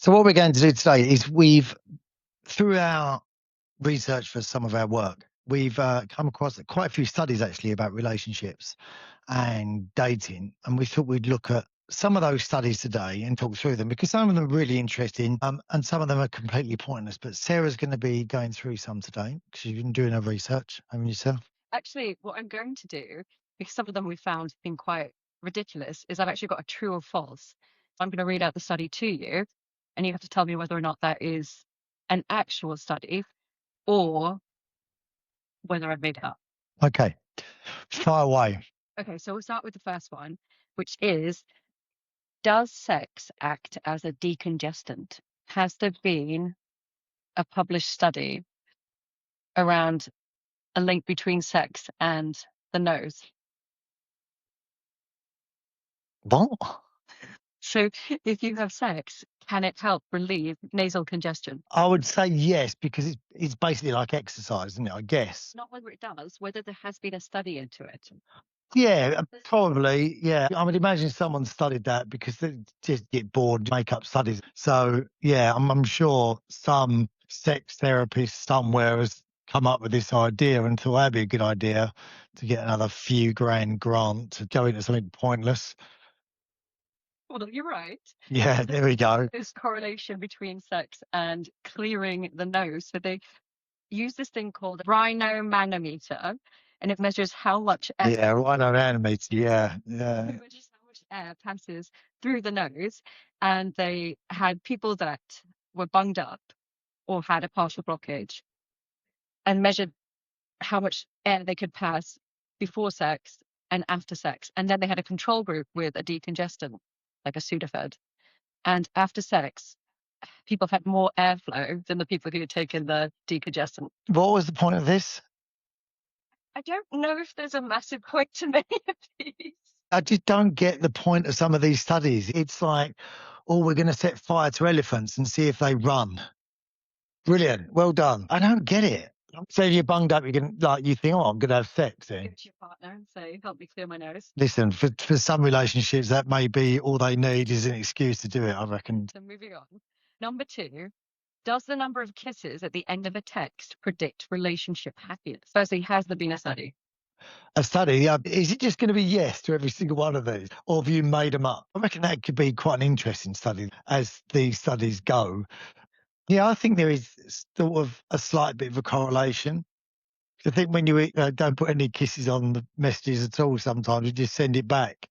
So what we're going to do today is through our research for some of our work, we've come across quite a few studies actually about relationships and dating. And we thought we'd look at some of those studies today and talk through them because some of them are really interesting and some of them are completely pointless. But Sarah's going to be going through some today because she's been doing her research, haven't you, yourself? Actually, what I'm going to do, because some of them we found have been quite ridiculous, is I've actually got a true or false. So I'm going to read out the study to you, and you have to tell me whether or not that is an actual study or whether I've made it up. Okay, fire away. Okay, so we'll start with the first one, which is, does sex act as a decongestant? Has there been a published study around a link between sex and the nose? What? So if you have sex, can it help relieve nasal congestion? I would say yes, because it's basically like exercise, isn't it? I guess. Not whether it does, whether there has been a study into it. Yeah, probably. Yeah. I would imagine someone studied that because they just get bored, make up studies. So, yeah, I'm sure some sex therapist somewhere has come up with this idea and thought that'd be a good idea to get another few grand grant to go into something pointless. Well, you're right. Yeah, there we go. There's correlation between sex and clearing the nose. So they use this thing called rhinomanometer, and it measures how much air, Yeah, right on animated. Yeah, yeah. it measures how much air passes through the nose. And they had people that were bunged up or had a partial blockage and measured how much air they could pass before sex and after sex. And then they had a control group with a decongestant, like a Sudafed. And after sex, people had more airflow than the people who had taken the decongestant. What was the point of this? I don't know if there's a massive point to many of these. I just don't get the point of some of these studies. It's like, oh, we're going to set fire to elephants and see if they run. Brilliant. Well done. I don't get it. So if you're bunged up, you think, oh, I'm going to have sex Give then. it to your partner and say, help me clear my nose. Listen, for some relationships, that may be all they need is an excuse to do it, I reckon. So moving on. Number 2, does the number of kisses at the end of a text predict relationship happiness? Firstly, has there been a study? A study, is it just going to be yes to every single one of these? Or have you made them up? I reckon that could be quite an interesting study as these studies go. Yeah, I think there is sort of a slight bit of a correlation. I think when you don't put any kisses on the messages at all, sometimes you just send it back.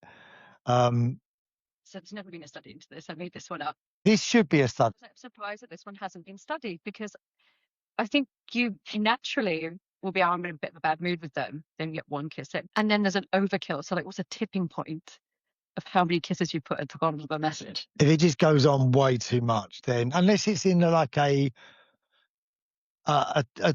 So there's never been a study into this. I made this one up. This should be a study. I'm surprised that this one hasn't been studied because I think you naturally will be, oh, I'm in a bit of a bad mood with them, then you get one kiss in. And then there's an overkill. So like, what's a tipping point of how many kisses you put at the bottom of a message? If it just goes on way too much, then unless it's in like a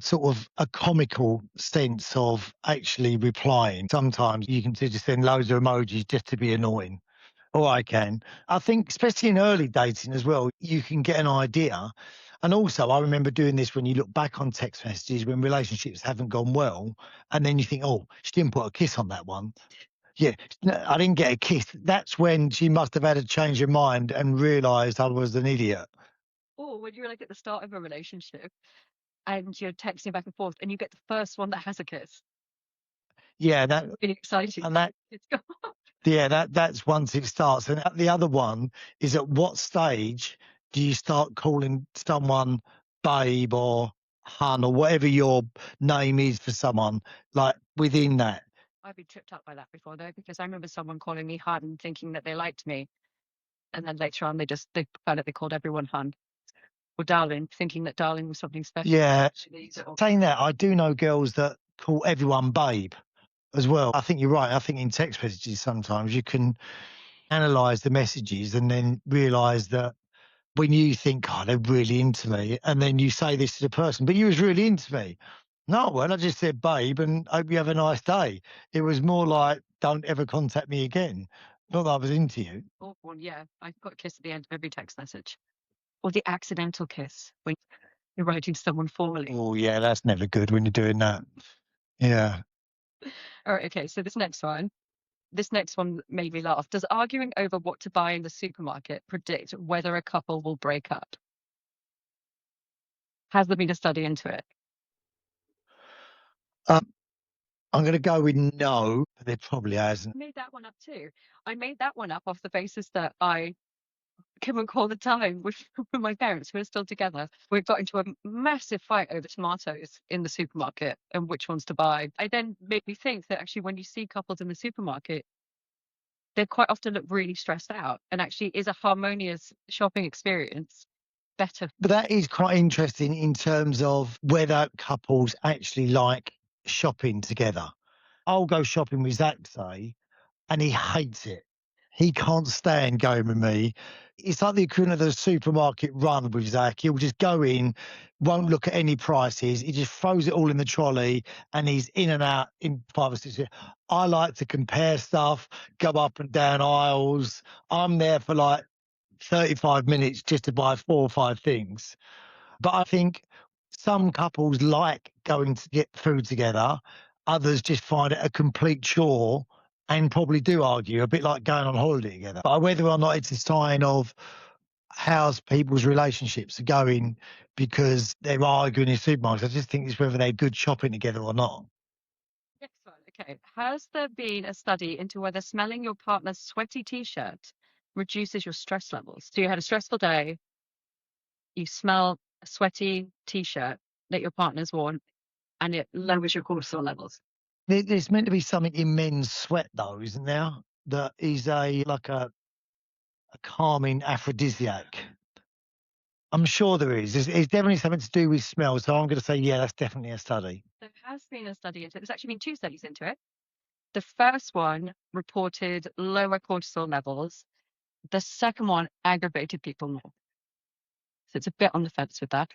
sort of a comical sense of actually replying, sometimes you can just send loads of emojis just to be annoying. Or I can. I think, especially in early dating as well, you can get an idea. And also, I remember doing this when you look back on text messages when relationships haven't gone well, and then you think, oh, she didn't put a kiss on that one. Yeah, no, I didn't get a kiss. That's when she must have had to change her mind and realised I was an idiot. Or when you're like at the start of a relationship and you're texting back and forth and you get the first one that has a kiss. Yeah, that Really exciting. and that It's gone. yeah, that's once it starts. And the other one is, at what stage do you start calling someone babe or hun or whatever your name is for someone, like within that? I've been tripped up by that before though, because I remember someone calling me hun and thinking that they liked me. And then later on, they found out they called everyone hun or darling, thinking that darling was something special. Yeah. Actually, Saying that, I do know girls that call everyone babe as well. I think you're right. I think in text messages sometimes you can analyze the messages and then realize that when you think, oh, they're really into me, and then you say this to the person, but you was really into me. No, well, I just said babe and hope you have a nice day. It was more like, don't ever contact me again. Not that I was into you. awful one, yeah. I've got a kiss at the end of every text message. Or the accidental kiss when you're writing to someone formally. Oh, yeah, that's never good when you're doing that. Yeah. All right, okay, so this next one. This next one made me laugh. Does arguing over what to buy in the supermarket predict whether a couple will break up? Has there been a study into it? Um, I'm going to go with no, but there probably hasn't. I made that one up too. I made that one up off the basis that I can recall the time with, with my parents who are still together. We got into a massive fight over tomatoes in the supermarket and which ones to buy. I then made me think that actually when you see couples in the supermarket, they quite often look really stressed out, and actually is a harmonious shopping experience better? But that is quite interesting in terms of whether couples actually like shopping together. I'll go shopping with Zach, say, and he hates it. He can't stand going with me. It's like the equivalent of the supermarket run with Zach. He'll just go in, won't look at any prices. He just throws it all in the trolley and he's in and out in 5 or 6 minutes. I like to compare stuff, go up and down aisles. I'm there for like 35 minutes just to buy 4 or 5 things. But I think some couples like going to get food together. Others just find it a complete chore and probably do argue, a bit like going on holiday together. But whether or not it's a sign of how's people's relationships are going because they're arguing in supermarkets, I just think it's whether they're good shopping together or not. Next one. Okay. Has there been a study into whether smelling your partner's sweaty t-shirt reduces your stress levels? So you had a stressful day, you smell a sweaty t-shirt that your partner's worn, and it lowers your cortisol levels. There's meant to be something in men's sweat, though, isn't there? That is a calming aphrodisiac. I'm sure there is. It's definitely something to do with smell. So I'm going to say, yeah, that's definitely a study. There has been a study into it. There's actually been 2 studies into it. The first one reported lower cortisol levels. The second one aggravated people more. So it's a bit on the fence with that.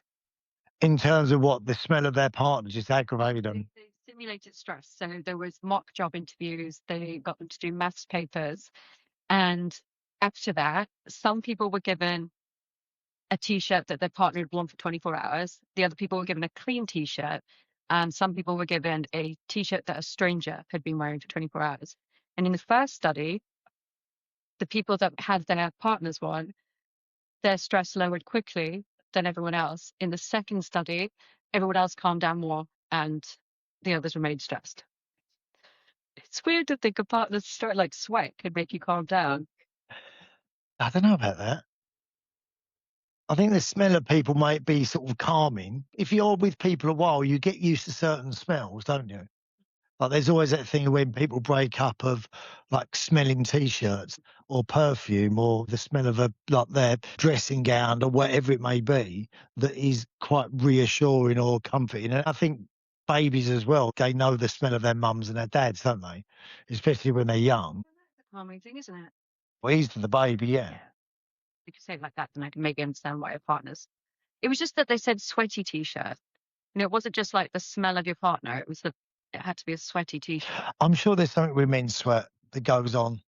In terms of what the smell of their partner just aggravated them. They simulated stress. So there was mock job interviews. They got them to do maths papers. And after that, some people were given a t-shirt that their partner had worn for 24 hours. The other people were given a clean t-shirt. And some people were given a t-shirt that a stranger had been wearing for 24 hours. And in the first study, the people that had their partners one, their stress lowered quickly than everyone else. In the second study, everyone else calmed down more and the others remained stressed. It's weird to think a partner's start like sweat could make you calm down. I don't know about that. I think the smell of people might be sort of calming. If you're with people a while, you get used to certain smells, don't you? Like there's always that thing when people break up of like smelling t-shirts or perfume or the smell of like their dressing gown or whatever it may be that is quite reassuring or comforting. And I think babies as well, they know the smell of their mums and their dads, don't they? Especially when they're young. That's a calming thing, isn't it? Well, he's for the baby, yeah. You could say it like that, then I can maybe understand why your partners. It was just that they said sweaty t-shirt. It wasn't just like the smell of your partner. It was that it had to be a sweaty t-shirt. I'm sure there's something with men's sweat that goes on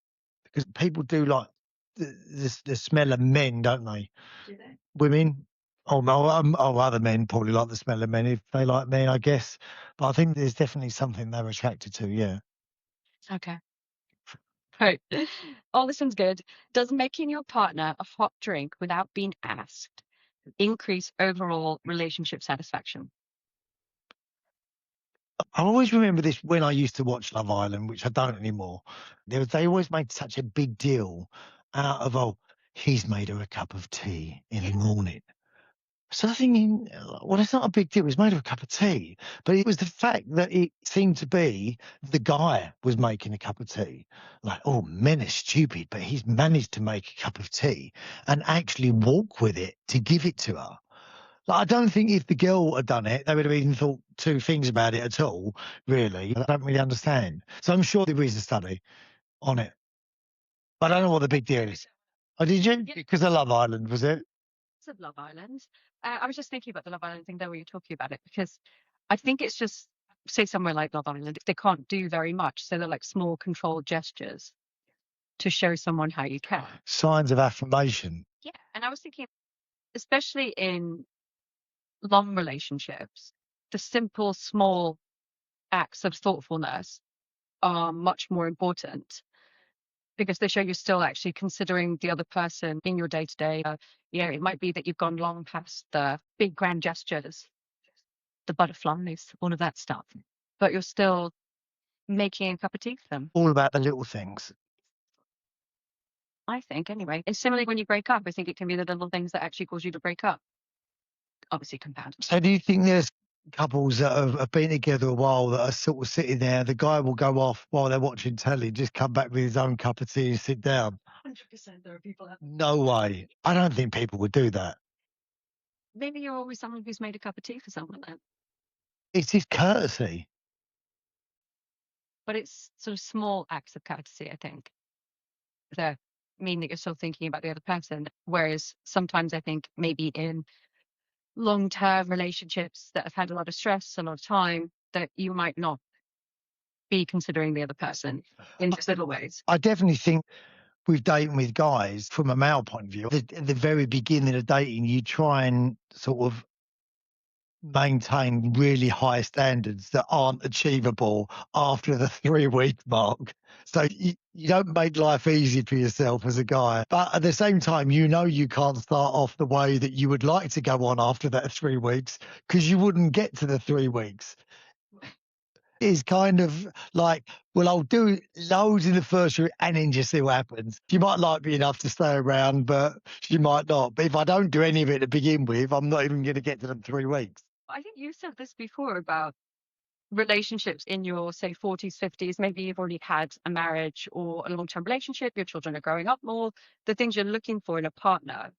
because people do like the smell of men, don't they? Do they? Women. Oh no, other men probably like the smell of men if they like men, I guess. But I think there's definitely something they're attracted to. Yeah. Okay. Right. Oh, this one's good. Does making your partner a hot drink without being asked increase overall relationship satisfaction? I always remember this when I used to watch Love Island, which I don't anymore. They always made such a big deal out of, oh, he's made her a cup of tea in the morning. So I'm thinking, well, it's not a big deal. It was made of a cup of tea. But it was the fact that it seemed to be the guy was making a cup of tea. Like, oh, men are stupid, but he's managed to make a cup of tea and actually walk with it to give it to her. Like, I don't think if the girl had done it, they would have even thought 2 things about it at all, really. I don't really understand. So I'm sure there is a study on it. But I don't know what the big deal is. Oh, did you? Yeah. Because of Love Island, was it? Of Love Island. I was just thinking about the Love Island thing there when you were talking about it, because I think it's just, say, somewhere like Love Island, they can't do very much. So they're like small controlled gestures to show someone how you care. Signs of affirmation. Yeah. And I was thinking, especially in long relationships, the simple, small acts of thoughtfulness are much more important. because they show you're still actually considering the other person in your day to day. It might be that you've gone long past the big grand gestures, the butterflies, all of that stuff, but you're still making a cup of tea for them. All about the little things. I think, anyway. And similarly, when you break up, I think it can be the little things that actually cause you to break up. Obviously, compound. So do you think there's couples that have been together a while that are sort of sitting there, the guy will go off while they're watching telly, just come back with his own cup of tea and sit down? 100% there are people out. No way. I don't think people would do that. Maybe you're always someone who's made a cup of tea for someone then. It's his courtesy. But it's sort of small acts of courtesy, I think, that mean that you're still thinking about the other person. Whereas sometimes I think maybe in long-term relationships that have had a lot of stress, a lot of time, that you might not be considering the other person in just little ways. I definitely think with dating with guys, from a male point of view, at the very beginning of dating, you try and sort of maintain really high standards that aren't achievable after the 3 week mark. So you don't make life easy for yourself as a guy. But at the same time, you know you can't start off the way that you would like to go on after that 3 weeks, because you wouldn't get to the 3 weeks. It's kind of like, well, I'll do loads in the first year and then just see what happens. She might like me enough to stay around, but she might not. But if I don't do any of it to begin with, I'm not even going to get to them 3 weeks. I think you said this before about relationships in your, say, 40s, 50s. Maybe you've already had a marriage or a long-term relationship, your children are growing up more. The things you're looking for in a partner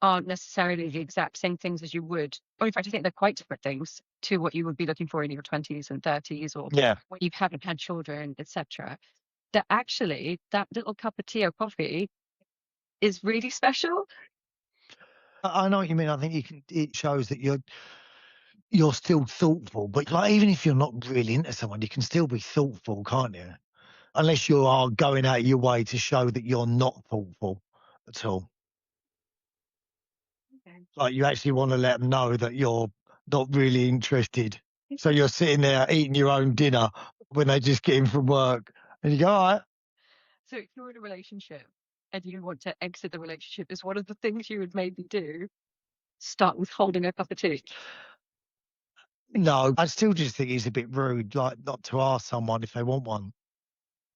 aren't necessarily the exact same things as you would, or in fact, I think they're quite different things to what you would be looking for in your 20s and 30s, or Yeah. when you haven't had children, etc. That actually, that little cup of tea or coffee is really special. I know what you mean. I think it shows that you're still thoughtful, but like, even if you're not really into someone, you can still be thoughtful, can't you? Unless you are going out of your way to show that you're not thoughtful at all. Okay. Like, you actually want to let them know that you're not really interested. So you're sitting there eating your own dinner when they just get in from work, and you go, all right. So if you're in a relationship and you want to exit the relationship, is one of the things you would maybe do start with holding a cup of tea? No, I still just think it's a bit rude, like, not to ask someone if they want one.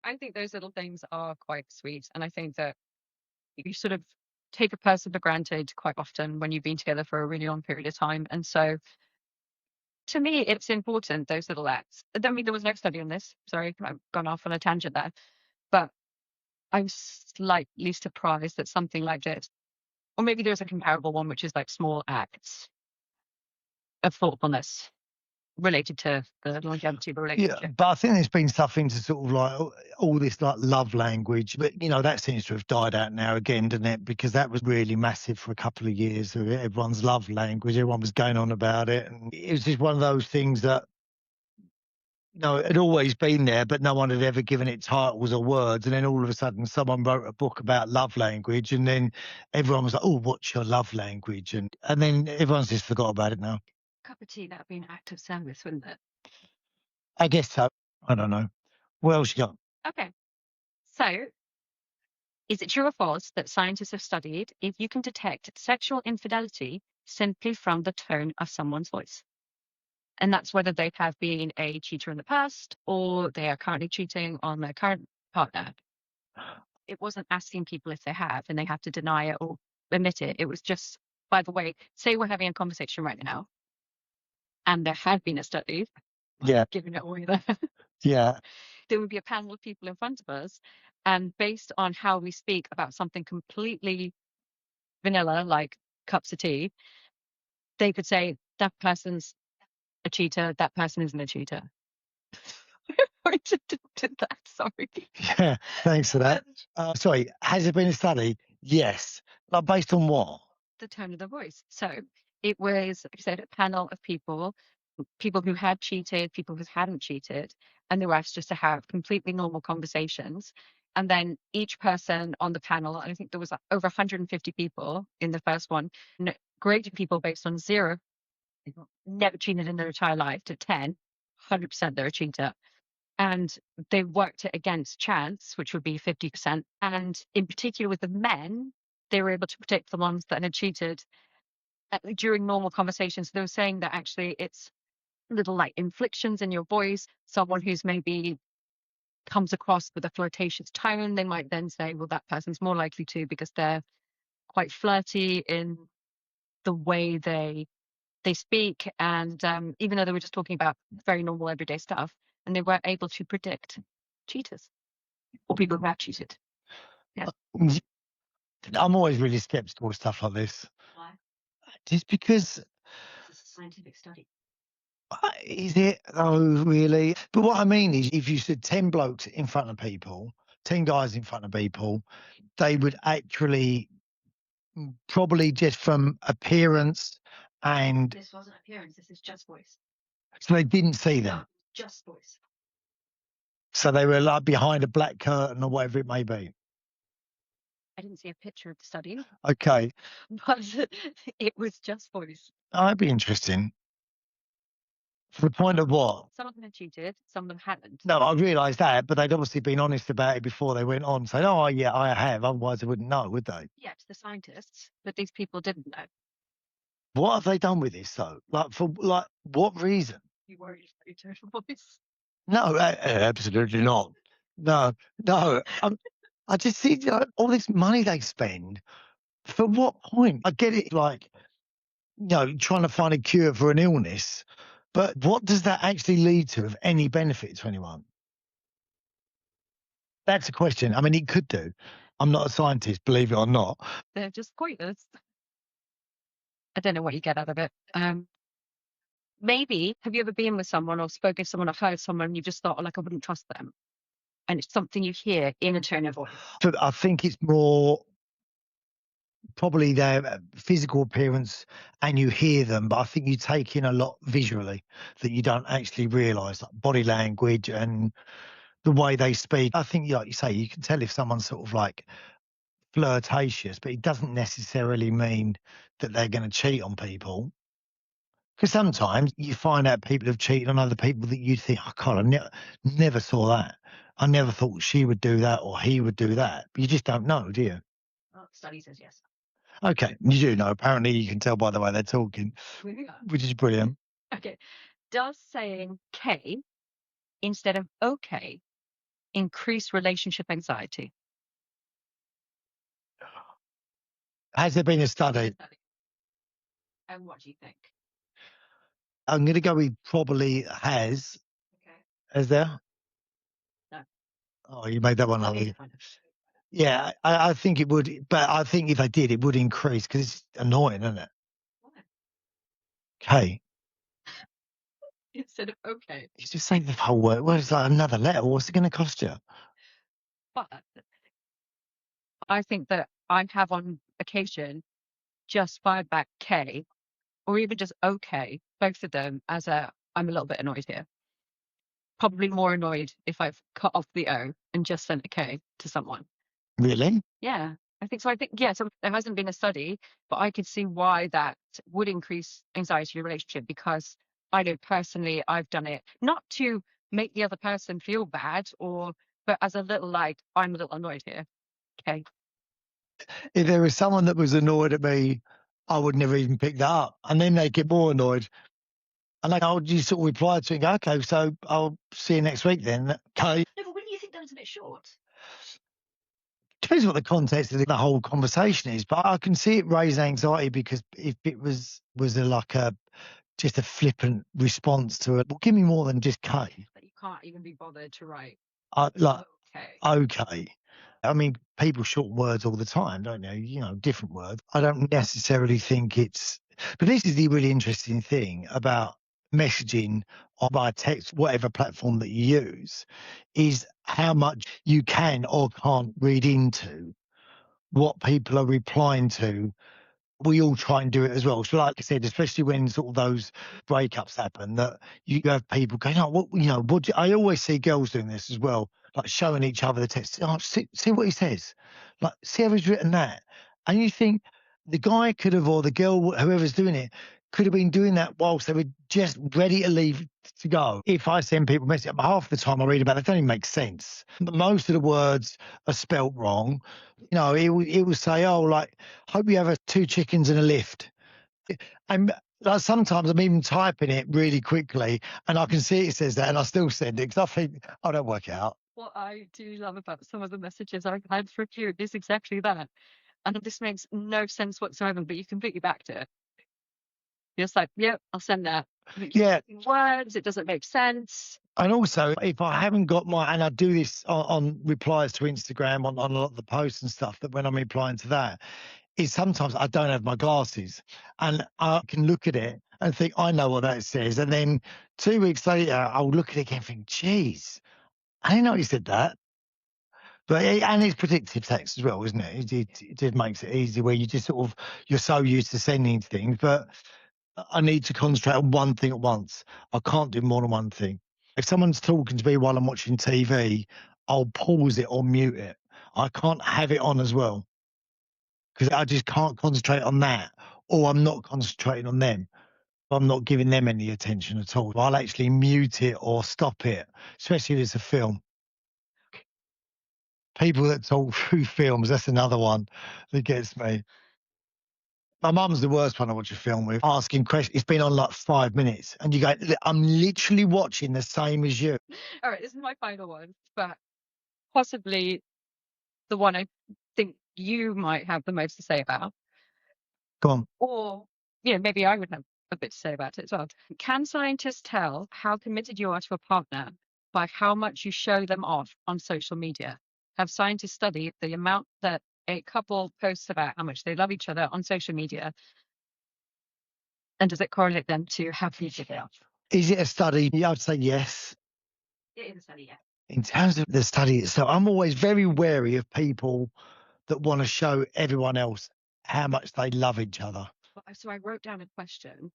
I think those little things are quite sweet. And I think that you sort of take a person for granted quite often when you've been together for a really long period of time. And so to me, it's important, those little acts. I mean, there was no study on this. Sorry, I've gone off on a tangent there. But I'm slightly surprised that something like this, or maybe there's a comparable one, which is like small acts of thoughtfulness related to the longevity of a Yeah, relationship. but I think there's been something to sort of like all this like love language, but that seems to have died out now again, doesn't it? Because that was really massive for a couple of years. Everyone's love language, everyone was going on about it, and it was just one of those things that it had always been there, but no one had ever given it titles or words. And then all of a sudden, someone wrote a book about love language, and then everyone was like, "Oh, what's your love language?" And then everyone's just forgot about it now. Cup of tea, that'd be an act of service, wouldn't it? I guess so. I don't know. What else you got? Okay. So, is it true or false that scientists have studied if you can detect sexual infidelity simply from the tone of someone's voice? And that's whether they have been a cheater in the past or they are currently cheating on their current partner. It wasn't asking people if they have and they have to deny it or admit it. It was just, by the way, say we're having a conversation right now and there had been a study, Yeah, giving it away there, yeah. there would be a panel of people in front of us. And based on how we speak about something completely vanilla, like cups of tea, they could say that person's a cheater, that person isn't a cheater. I did that, sorry. Yeah, thanks for that. Sorry, has there been a study? Yes. Like, based on what? The tone of the voice. So it was, like I said, a panel of people who had cheated, people who hadn't cheated, and they were asked just to have completely normal conversations. And then each person on the panel, and I think there was over 150 people in the first one, graded people based on 0, never cheated in their entire life, to 10, 100% they're a cheater. And they worked it against chance, which would be 50%. And in particular with the men, they were able to predict the ones that had cheated during normal conversations. They were saying that actually it's little like inflections in your voice. Someone who's maybe comes across with a flirtatious tone, they might then say, well, that person's more likely to, because they're quite flirty in the way they speak. And even though they were just talking about very normal everyday stuff, and they weren't able to predict cheaters or people who have cheated. Yeah. I'm always really skeptical with stuff like this. Why? Just because. It's a scientific study. Is it? Oh, really? But what I mean is, if you said 10 blokes in front of people, 10 guys in front of people, they would actually probably just from appearance and. This wasn't appearance, this is just voice. So they didn't see them. No, just voice. So they were like behind a black curtain or whatever it may be. I didn't see a picture of the study, Okay. but it was just voice. Oh, that'd be interesting. For the point of what? Some of them had cheated, some of them hadn't. No, I realise that, but they'd obviously been honest about it before they went on, saying, "Oh, yeah, I have." Otherwise, they wouldn't know, would they? Yeah, to the scientists, but these people didn't know. What have they done with this though? Like for like what reason? You worried about your tone of voice? No, absolutely not. No, no. I just see all this money they spend for what point? I get it, like trying to find a cure for an illness, but what does that actually lead to of any benefit to anyone? That's a question. I mean, it could do. I'm not a scientist, believe it or not. They're just pointless. I don't know what you get out of it. Maybe, have you ever been with someone or spoken to someone or heard someone and you just thought, oh, like, I wouldn't trust them? And it's something you hear in a tone of voice. So I think it's more probably their physical appearance and you hear them, but I think you take in a lot visually that you don't actually realise, like body language and the way they speak. I think, like you say, you can tell if someone's sort of like flirtatious, but it doesn't necessarily mean that they're going to cheat on people. Because sometimes you find out people have cheated on other people that you think, oh, God, never saw that. I never thought she would do that or he would do that. But you just don't know, do you? Well, study says yes. Okay, you do know. Apparently, you can tell by the way they're talking, which is brilliant. Okay. Does saying K instead of okay increase relationship anxiety? Has there been a study? And what do you think? I'm going to go with probably has. Okay. Is there? No. Oh, you made that one up. Okay. Yeah, I think it would, but I think if they did, it would increase because it's annoying, isn't it? What? Okay. Instead of okay. You just say the whole word. Well, it's like another letter. What's it going to cost you? But I think that I have on occasion just fired back K or even just okay, both of them as a I'm a little bit annoyed here. Probably more annoyed if I've cut off the O and just sent a K to someone. Really? Yeah, I think so. I think, yeah, so there hasn't been a study, but I could see why that would increase anxiety in a relationship because I know personally I've done it not to make the other person feel bad but as a little like, I'm a little annoyed here. Okay. If there was someone that was annoyed at me, I would never even pick that up. And then they get more annoyed. And I would just sort of reply to it and go, okay, so I'll see you next week then. Okay. No, but wouldn't you think that was a bit short? Depends what the context of the whole conversation is, but I can see it raise anxiety because if it was just a flippant response to it, well, give me more than just K. That you can't even be bothered to write. Like, Okay. okay. I mean, people shorten words all the time, don't they? Different words. I don't necessarily think it's, but this is the really interesting thing about messaging or by text, whatever platform that you use, is how much you can or can't read into what people are replying to. We all try and do it as well. So, like I said, especially when sort of those breakups happen, that you have people going, "Oh, I always see girls doing this as well, like showing each other the text. Oh, see what he says, like see how he's written that, and you think the guy could have, or the girl, whoever's doing it, could have been doing that whilst they were just ready to leave to go. If I send people messages, half the time I read about it, they don't even make sense. But most of the words are spelt wrong. You know, it will say, oh, like, hope you have 2 chickens and a lift. And like, sometimes I'm even typing it really quickly and I can see it says that and I still send it because I think, I don't work it out. What I do love about some of the messages I've had from you is exactly that. And this makes no sense whatsoever, but you completely backed it. You're just like, yep, I'll send that. Yeah. Words, it doesn't make sense. And also, if I haven't got and I do this on replies to Instagram, on a lot of the posts and stuff, that when I'm replying to that, is sometimes I don't have my glasses and I can look at it and think, I know what that says. And then 2 weeks later, I'll look at it again and think, geez, I didn't know he said that. But and it's predictive text as well, isn't it? It just makes it easy where you just sort of, you're so used to sending things, but I need to concentrate on one thing at once. I can't do more than one thing. If someone's talking to me while I'm watching TV, I'll pause it or mute it. I can't have it on as well because I just can't concentrate on that, or I'm not concentrating on them. I'm not giving them any attention at all. I'll actually mute it or stop it, especially if it's a film. People that talk through films, that's another one that gets me. My mum's the worst one I watch a film with, asking questions. It's been on like 5 minutes, and you go, I'm literally watching the same as you. All right, this is my final one, but possibly the one I think you might have the most to say about. Go on. Or, maybe I would have a bit to say about it as well. Can scientists tell how committed you are to a partner by how much you show them off on social media? Have scientists studied the amount that a couple posts about how much they love each other on social media? And does it correlate them to how committed they are? Is it a study? Yeah, I'd say yes. It is a study, yeah. In terms of the study itself, I'm always very wary of people that want to show everyone else how much they love each other. So I wrote down a question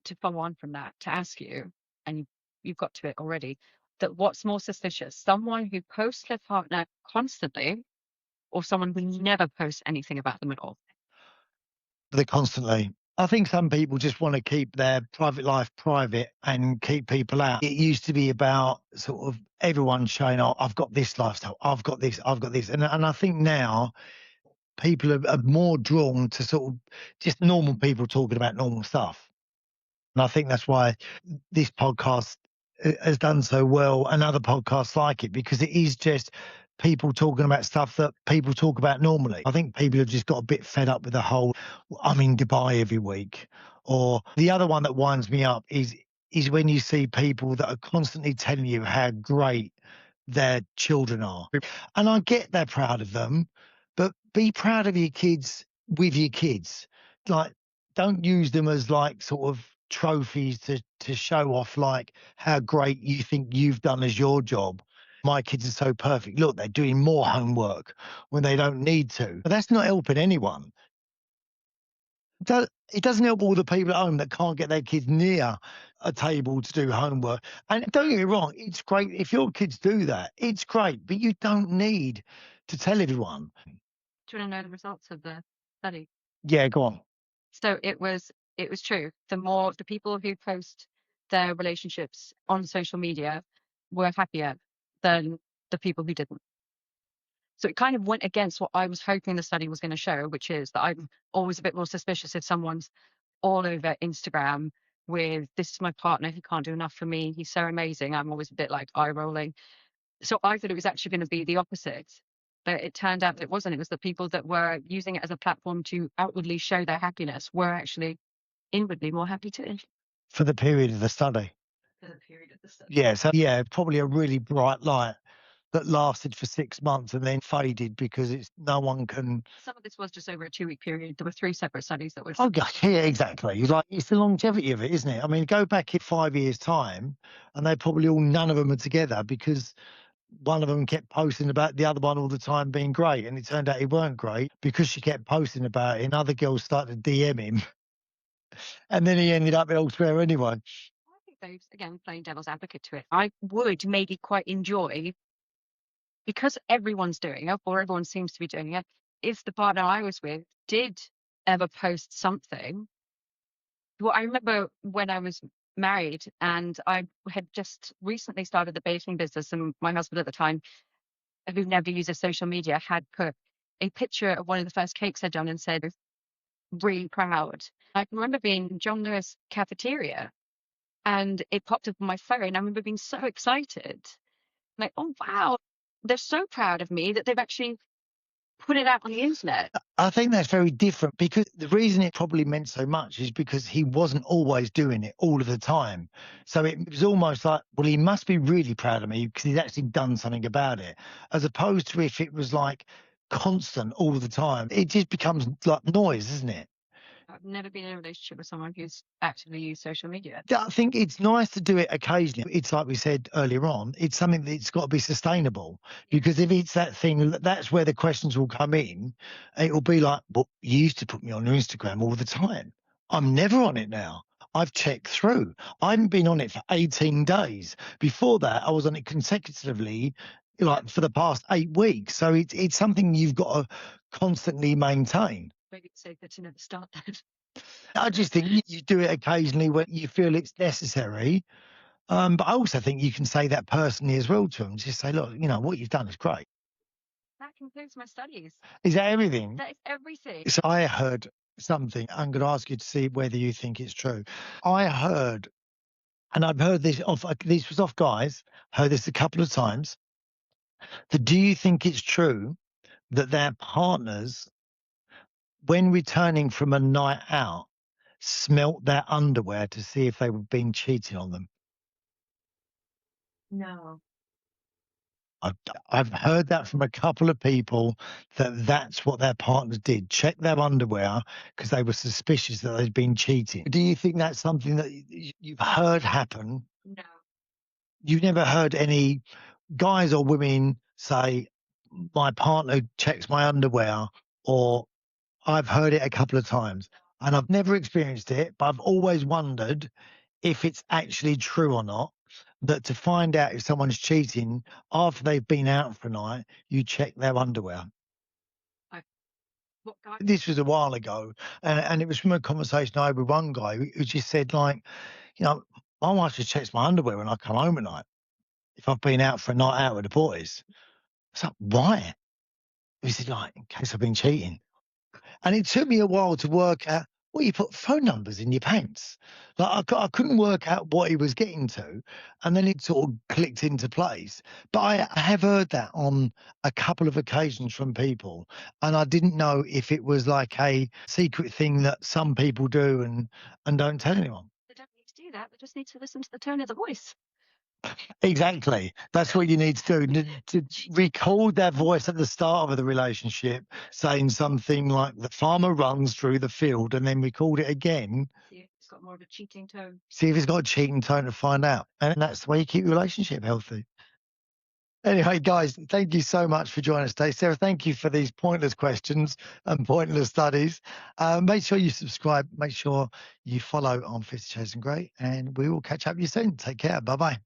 to follow on from that to ask you, and you've got to it already, that what's more suspicious, someone who posts their partner constantly or someone who never posts anything about them at all? They're constantly. I think some people just want to keep their private life private and keep people out. It used to be about sort of everyone showing, oh, I've got this lifestyle, I've got this, I've got this. And I think now people are more drawn to sort of just normal people talking about normal stuff. And I think that's why this podcast has done so well and other podcasts like it, because it is just people talking about stuff that people talk about normally. I think people have just got a bit fed up with the whole, I'm in Dubai every week. Or the other one that winds me up is when you see people that are constantly telling you how great their children are. And I get they're proud of them, but be proud of your kids with your kids. Like, don't use them as like sort of trophies to show off like how great you think you've done as your job. My kids are so perfect. Look, they're doing more homework when they don't need to. But that's not helping anyone. It doesn't help all the people at home that can't get their kids near a table to do homework. And don't get me wrong, it's great if your kids do that. It's great, but you don't need to tell everyone. Do you want to know the results of the study? Yeah, go on. So it was true. The people who post their relationships on social media were happier than the people who didn't. So it kind of went against what I was hoping the study was going to show, which is that I'm always a bit more suspicious if someone's all over Instagram with, this is my partner, he can't do enough for me, he's so amazing. I'm always a bit like eye rolling. So I thought it was actually going to be the opposite. But it turned out that it wasn't. It was the people that were using it as a platform to outwardly show their happiness were actually inwardly more happy too. For the period of the study. For the period of the study. Yeah, so yeah, probably a really bright light that lasted for 6 months and then faded because it's no one can. Some of this was just over a 2-week period. There were 3 separate studies that were. Oh, yeah, exactly. It's the longevity of it, isn't it? I mean, go back in 5 years' time, and they probably none of them are together because one of them kept posting about the other one all the time being great, and it turned out he weren't great because she kept posting about it, and other girls started to DM him, and then he ended up elsewhere anyway. I think those, again, playing devil's advocate to it, I would maybe quite enjoy, because everyone's doing it, or everyone seems to be doing it, if the partner I was with did ever post something Well, I remember when I was married and I had just recently started the baking business, and my husband at the time, who never uses social media, had put a picture of one of the first cakes I'd done and said, "Really proud." I can remember being in John Lewis cafeteria and it popped up on my phone. I remember being so excited. Like, "Oh, wow, they're so proud of me that they've actually put it out on the internet." I think that's very different because the reason it probably meant so much is because he wasn't always doing it all of the time. So it was almost like, well, he must be really proud of me because he's actually done something about it, as opposed to if it was like constant all the time. It just becomes like noise, isn't it? I've never been in a relationship with someone who's actively used social media. Yeah, I think it's nice to do it occasionally. It's like we said earlier on, it's something that's got to be sustainable because if it's that thing, that's where the questions will come in. It will be like, well, you used to put me on your Instagram all the time. I'm never on it now. I've checked through. I haven't been on it for 18 days. Before that, I was on it consecutively, like for the past 8 weeks. So it's something you've got to constantly maintain. Maybe it's safer to never start that. I just think you do it occasionally when you feel it's necessary. But I also think you can say that personally as well to them. Just say, look, what you've done is great. That concludes my studies. Is that everything? That is everything. So I heard something. I'm going to ask you to see whether you think it's true. I heard, and I've heard this was off guys, heard this a couple of times. That do you think it's true that their partners, when returning from a night out, smelt their underwear to see if they were being cheated on them? No. I've I've heard that from a couple of people that that's what their partners did, check their underwear because they were suspicious that they'd been cheating. Do you think that's something that you've heard happen? No. You've never heard any guys or women say, "My partner checks my underwear," or I've heard it a couple of times, and I've never experienced it, but I've always wondered if it's actually true or not, that to find out if someone's cheating after they've been out for a night, you check their underwear. I, what guy? This was a while ago, and it was from a conversation I had with one guy who just said, like, my wife just checks my underwear when I come home at night if I've been out for a night out with the boys. I was like, why? He said, like, in case I've been cheating. And it took me a while to work out, well, you put phone numbers in your pants. Like I couldn't work out what he was getting to. And then it sort of clicked into place. But I have heard that on a couple of occasions from people. And I didn't know if it was like a secret thing that some people do and don't tell anyone. They don't need to do that. They just need to listen to the tone of the voice. Exactly. That's what you need to do. To record their voice at the start of the relationship, saying something like the farmer runs through the field, and then record it again. See if it's got more of a cheating tone. See if it's got a cheating tone to find out. And that's the way you keep your relationship healthy. Anyway, guys, thank you so much for joining us today. Sarah, thank you for these pointless questions and pointless studies. Make sure you subscribe. Make sure you follow on 50 Shades of Grey, and we will catch up with you soon. Take care. Bye-bye.